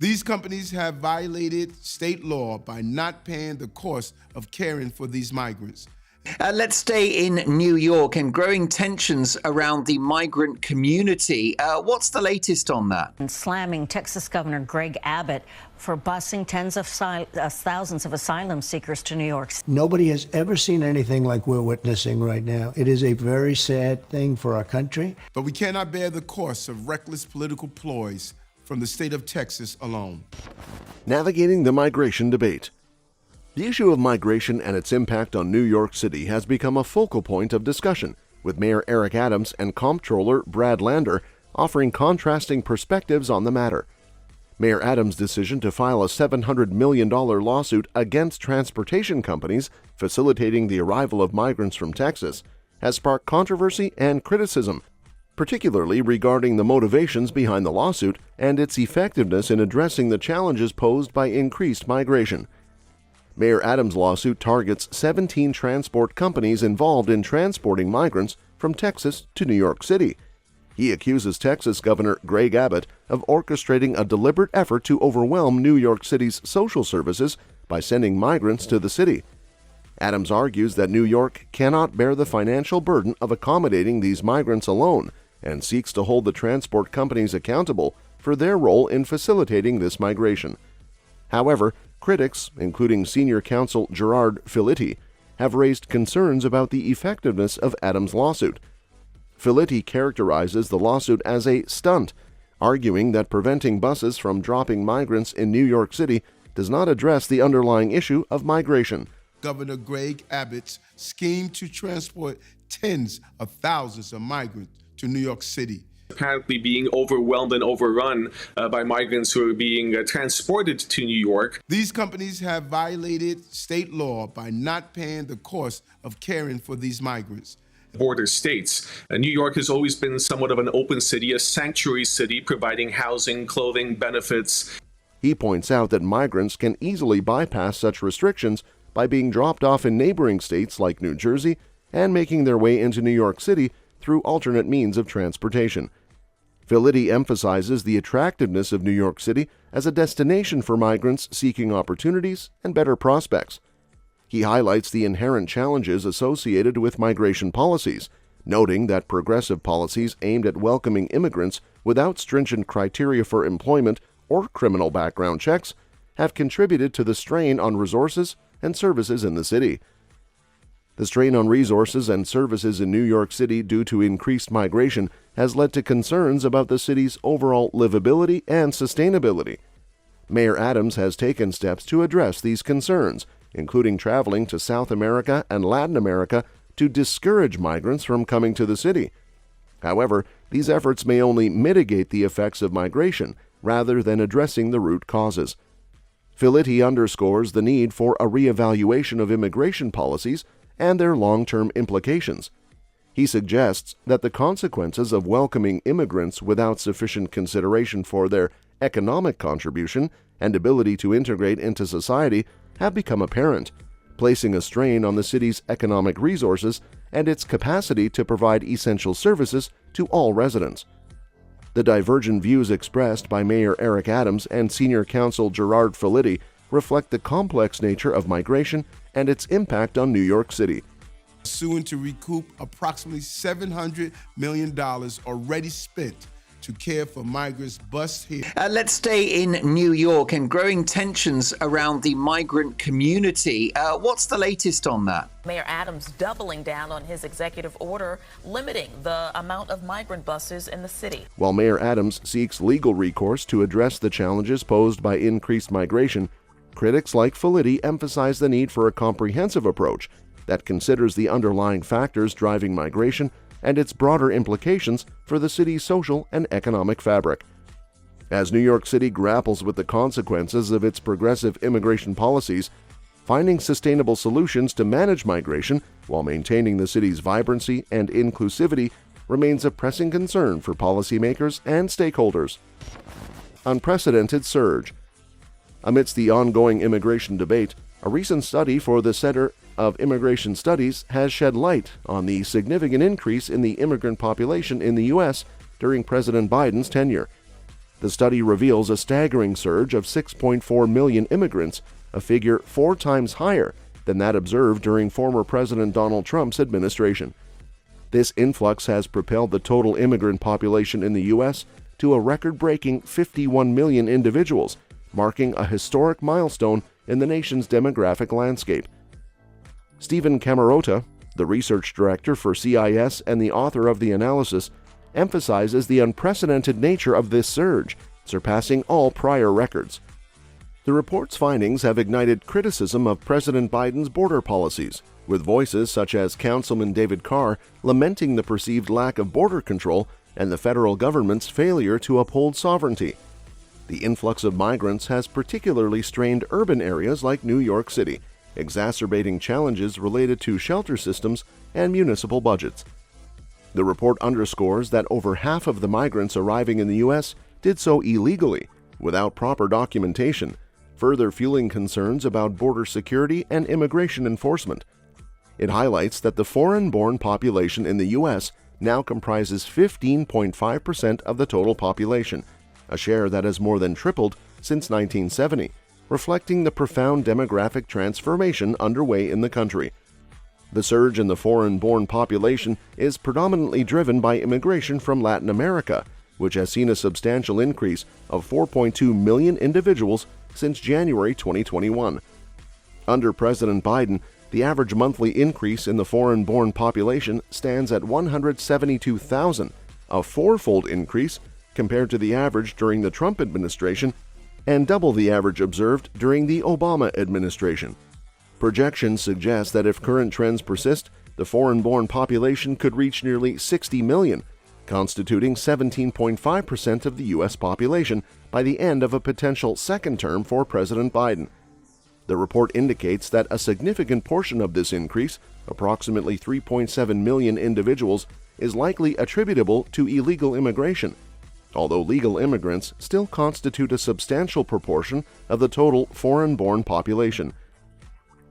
These companies have violated state law by not paying the cost of caring for these migrants. Let's stay in New York and growing tensions around the migrant community. What's the latest on that? And slamming Texas Governor Greg Abbott for busing tens of thousands of asylum seekers to New York. Nobody has ever seen anything like we're witnessing right now. It is a very sad thing for our country. But we cannot bear the cost of reckless political ploys from the state of Texas alone. Navigating the migration debate. The issue of migration and its impact on New York City has become a focal point of discussion, with Mayor Eric Adams and Comptroller Brad Lander offering contrasting perspectives on the matter. Mayor Adams' decision to file a $700 million lawsuit against transportation companies facilitating the arrival of migrants from Texas has sparked controversy and criticism, particularly regarding the motivations behind the lawsuit and its effectiveness in addressing the challenges posed by increased migration. Mayor Adams' lawsuit targets 17 transport companies involved in transporting migrants from Texas to New York City. He accuses Texas Governor Greg Abbott of orchestrating a deliberate effort to overwhelm New York City's social services by sending migrants to the city. Adams argues that New York cannot bear the financial burden of accommodating these migrants alone and seeks to hold the transport companies accountable for their role in facilitating this migration. However, critics, including senior counsel Gerard Filitti, have raised concerns about the effectiveness of Adams' lawsuit. Filitti characterizes the lawsuit as a stunt, arguing that preventing buses from dropping migrants in New York City does not address the underlying issue of migration. Governor Greg Abbott's scheme to transport tens of thousands of migrants to New York City, apparently being overwhelmed and overrun by migrants who are being transported to New York. These companies have violated state law by not paying the cost of caring for these migrants. Border states. New York has always been somewhat of an open city, a sanctuary city, providing housing, clothing, benefits. He points out that migrants can easily bypass such restrictions by being dropped off in neighboring states like New Jersey and making their way into New York City through alternate means of transportation. Filitti emphasizes the attractiveness of New York City as a destination for migrants seeking opportunities and better prospects. He highlights the inherent challenges associated with migration policies, noting that progressive policies aimed at welcoming immigrants without stringent criteria for employment or criminal background checks have contributed to the strain on resources and services in the city. The strain on resources and services in New York City due to increased migration has led to concerns about the city's overall livability and sustainability. Mayor Adams has taken steps to address these concerns, including traveling to South America and Latin America to discourage migrants from coming to the city. However, these efforts may only mitigate the effects of migration rather than addressing the root causes. Filitti underscores the need for a reevaluation of immigration policies and their long-term implications. He suggests that the consequences of welcoming immigrants without sufficient consideration for their economic contribution and ability to integrate into society have become apparent, placing a strain on the city's economic resources and its capacity to provide essential services to all residents. The divergent views expressed by Mayor Eric Adams and Senior Counsel Gerard Filitti reflect the complex nature of migration and its impact on New York City. Suing to recoup approximately $700 million already spent to care for migrants bused here. Let's stay in New York and growing tensions around the migrant community. What's the latest on that? Mayor Adams doubling down on his executive order limiting the amount of migrant buses in the city. While Mayor Adams seeks legal recourse to address the challenges posed by increased migration, critics like Filitti emphasize the need for a comprehensive approach that considers the underlying factors driving migration and its broader implications for the city's social and economic fabric. As New York City grapples with the consequences of its progressive immigration policies, finding sustainable solutions to manage migration while maintaining the city's vibrancy and inclusivity remains a pressing concern for policymakers and stakeholders. Unprecedented surge. Amidst the ongoing immigration debate, a recent study for the Center of Immigration Studies has shed light on the significant increase in the immigrant population in the U.S. during President Biden's tenure. The study reveals a staggering surge of 6.4 million immigrants, a figure 4 times higher than that observed during former President Donald Trump's administration. This influx has propelled the total immigrant population in the U.S. to a record-breaking 51 million individuals, marking a historic milestone in the nation's demographic landscape. Stephen Camarota, the research director for CIS and the author of the analysis, emphasizes the unprecedented nature of this surge, surpassing all prior records. The report's findings have ignited criticism of President Biden's border policies, with voices such as Councilman David Carr lamenting the perceived lack of border control and the federal government's failure to uphold sovereignty. The influx of migrants has particularly strained urban areas like New York City, exacerbating challenges related to shelter systems and municipal budgets. The report underscores that over half of the migrants arriving in the U.S. did so illegally, without proper documentation, further fueling concerns about border security and immigration enforcement. It highlights that the foreign-born population in the U.S. now comprises 15.5% of the total population, a share that has more than tripled since 1970, reflecting the profound demographic transformation underway in the country. The surge in the foreign-born population is predominantly driven by immigration from Latin America, which has seen a substantial increase of 4.2 million individuals since January 2021. Under President Biden, the average monthly increase in the foreign-born population stands at 172,000, a fourfold increase compared to the average during the Trump administration and double the average observed during the Obama administration. Projections suggest that if current trends persist, the foreign-born population could reach nearly 60 million, constituting 17.5% of the U.S. population by the end of a potential second term for President Biden. The report indicates that a significant portion of this increase, approximately 3.7 million individuals, is likely attributable to illegal immigration, although legal immigrants still constitute a substantial proportion of the total foreign-born population.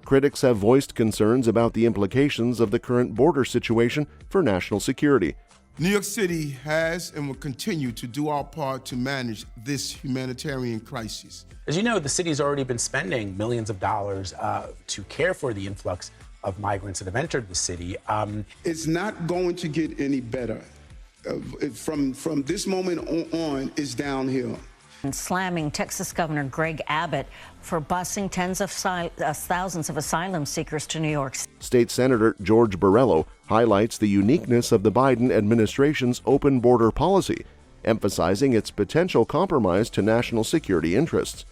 Critics have voiced concerns about the implications of the current border situation for national security. New York City has and will continue to do our part to manage this humanitarian crisis. As you know, the city's already been spending millions of dollars to care for the influx of migrants that have entered the city. It's not going to get any better. From this moment on, it's downhill. And slamming Texas Governor Greg Abbott for busing tens of thousands of asylum seekers to New York. State Senator George Borrello highlights the uniqueness of the Biden administration's open border policy, emphasizing its potential compromise to national security interests.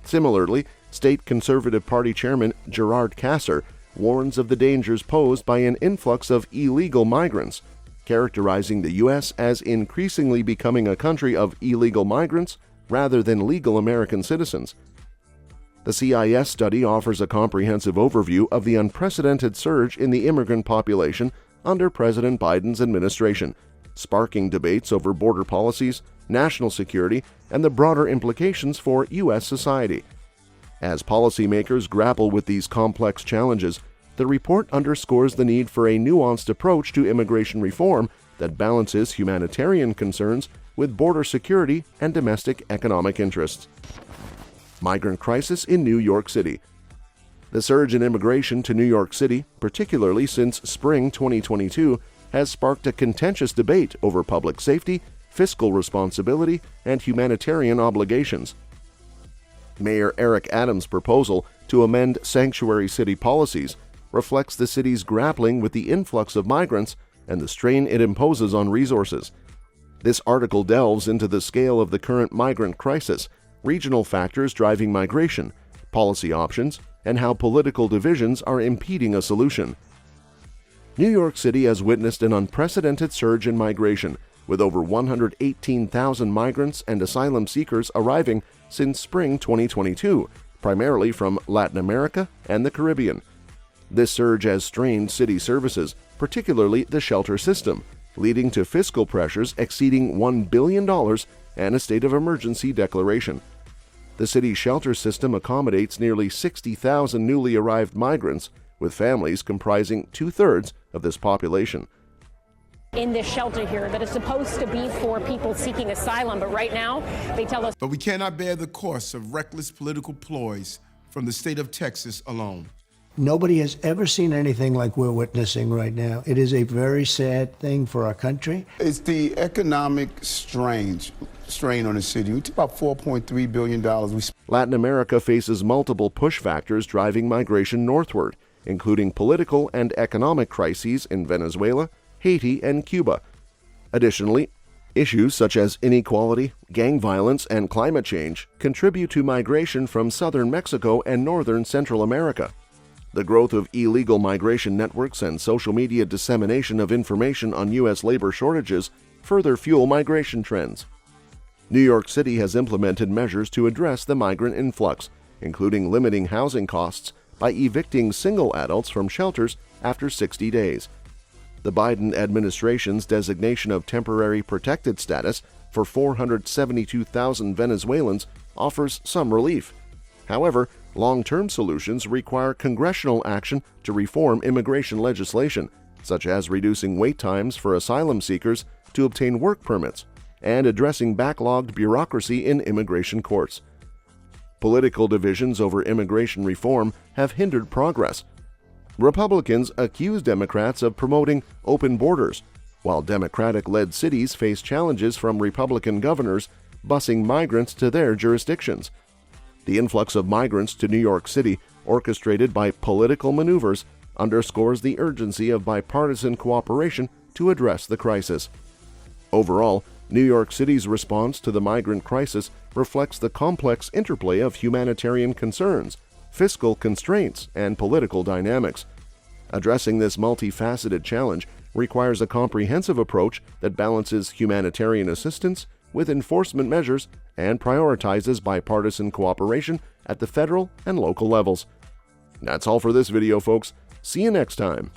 Similarly, State Conservative Party Chairman Gerard Kasser warns of the dangers posed by an influx of illegal migrants, characterizing the U.S. as increasingly becoming a country of illegal migrants rather than legal American citizens. The CIS study offers a comprehensive overview of the unprecedented surge in the immigrant population under President Biden's administration, sparking debates over border policies, national security, and the broader implications for U.S. society. As policymakers grapple with these complex challenges, the report underscores the need for a nuanced approach to immigration reform that balances humanitarian concerns with border security and domestic economic interests. Migrant crisis in New York City. The surge in immigration to New York City, particularly since spring 2022, has sparked a contentious debate over public safety, fiscal responsibility, and humanitarian obligations. Mayor Eric Adams' proposal to amend sanctuary city policies reflects the city's grappling with the influx of migrants and the strain it imposes on resources. This article delves into the scale of the current migrant crisis, regional factors driving migration, policy options, and how political divisions are impeding a solution. New York City has witnessed an unprecedented surge in migration, with over 118,000 migrants and asylum seekers arriving since spring 2022, primarily from Latin America and the Caribbean. This surge has strained city services, particularly the shelter system, leading to fiscal pressures exceeding $1 billion and a state of emergency declaration. The city's shelter system accommodates nearly 60,000 newly arrived migrants, with families comprising two-thirds of this population. in this shelter here that is supposed to be for people seeking asylum. But right now, they tell us. But we cannot bear the cost of reckless political ploys from the state of Texas alone. Nobody has ever seen anything like we're witnessing right now. It is a very sad thing for our country. It's the economic strain on the city. We took about $4.3 billion. Latin America faces multiple push factors driving migration northward, including political and economic crises in Venezuela, Haiti, and Cuba. Additionally, issues such as inequality, gang violence, and climate change contribute to migration from southern Mexico and northern Central America. The growth of illegal migration networks and social media dissemination of information on U.S. labor shortages further fuel migration trends. New York City has implemented measures to address the migrant influx, including limiting housing costs by evicting single adults from shelters after 60 days. The Biden administration's designation of temporary protected status for 472,000 Venezuelans offers some relief. However, long-term solutions require congressional action to reform immigration legislation, such as reducing wait times for asylum seekers to obtain work permits and addressing backlogged bureaucracy in immigration courts. Political divisions over immigration reform have hindered progress. Republicans accuse Democrats of promoting open borders, while Democratic-led cities face challenges from Republican governors busing migrants to their jurisdictions. The influx of migrants to New York City, orchestrated by political maneuvers, underscores the urgency of bipartisan cooperation to address the crisis. Overall, New York City's response to the migrant crisis reflects the complex interplay of humanitarian concerns, fiscal constraints, and political dynamics. Addressing this multifaceted challenge requires a comprehensive approach that balances humanitarian assistance with enforcement measures and prioritizes bipartisan cooperation at the federal and local levels. That's all for this video, folks. See you next time.